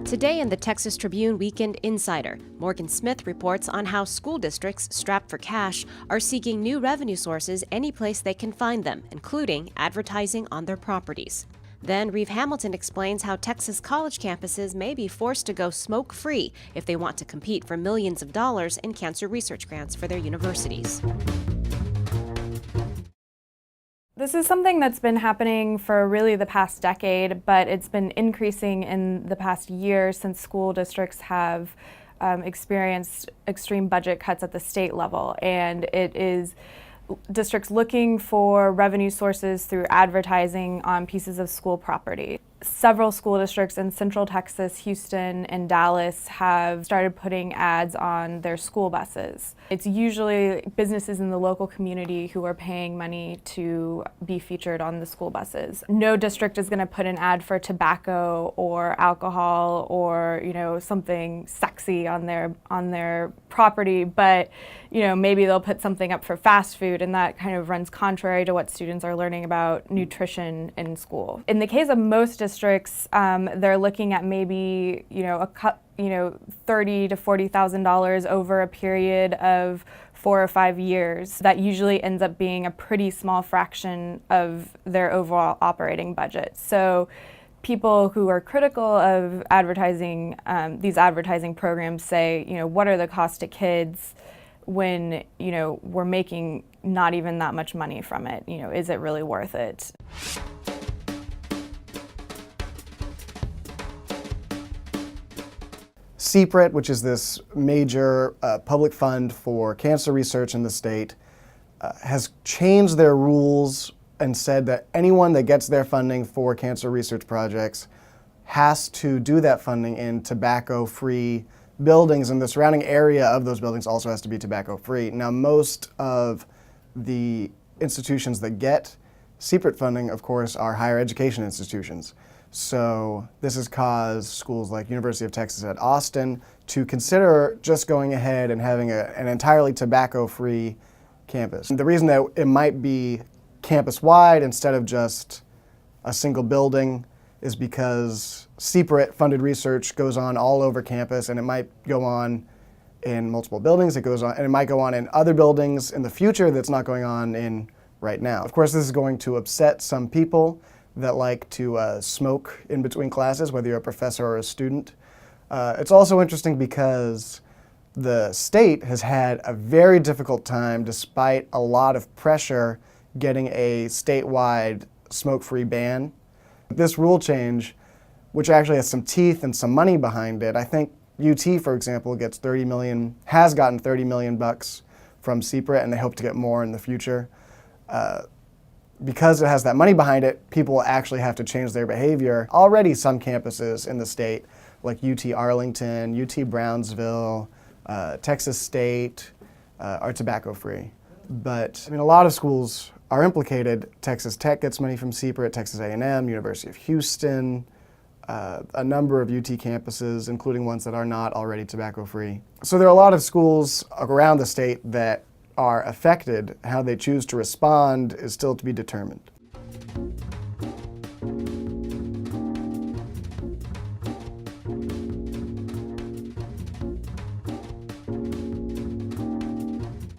Today in the Texas Tribune Weekend Insider, Morgan Smith reports on how school districts strapped for cash are seeking new revenue sources any place they can find them, including advertising on their properties. Then Reeve Hamilton explains how Texas college campuses may be forced to go smoke-free if they want to compete for millions of dollars in cancer research grants for their universities. This is something that's been happening for really the past decade, but it's been increasing in the past year since school districts have experienced extreme budget cuts at the state level. And it is districts looking for revenue sources through advertising on pieces of school property. Several school districts in Central Texas, Houston, and Dallas have started putting ads on their school buses. It's usually businesses in the local community who are paying money to be featured on the school buses. No district is going to put an ad for tobacco or alcohol or, something sexy on their property, but maybe they'll put something up for fast food, and that kind of runs contrary to what students are learning about nutrition in school. In the case of most districts, they're looking at maybe $30,000 to $40,000 over a period of 4 or 5 years. That usually ends up being a pretty small fraction of their overall operating budget. So people who are critical of advertising, these advertising programs say, what are the costs to kids when, we're making not even that much money from it? Is it really worth it? CPRIT, which is this major public fund for cancer research in the state, has changed their rules and said that anyone that gets their funding for cancer research projects has to do that funding in tobacco-free buildings, and the surrounding area of those buildings also has to be tobacco-free. Now, most of the institutions that get CPRIT funding, of course, are higher education institutions. So this has caused schools like University of Texas at Austin to consider just going ahead and having an entirely tobacco-free campus. And the reason that it might be campus-wide instead of just a single building is because CPRIT-funded research goes on all over campus, and it might go on in multiple buildings. It might go on in other buildings in the future that's not going on in right now. Of course, this is going to upset some people that like to smoke in between classes, whether you're a professor or a student. It's also interesting because the state has had a very difficult time, despite a lot of pressure, getting a statewide smoke-free ban. This rule change, which actually has some teeth and some money behind it, I think UT, for example, has gotten $30 million bucks from CPRIT, and they hope to get more in the future. Because it has that money behind it, people will actually have to change their behavior. Already some campuses in the state, like UT Arlington, UT Brownsville, Texas State, are tobacco-free. But a lot of schools are implicated. Texas Tech gets money from CPRIT, Texas A&M, University of Houston, a number of UT campuses, including ones that are not already tobacco-free. So there are a lot of schools around the state that are affected. How they choose to respond is still to be determined.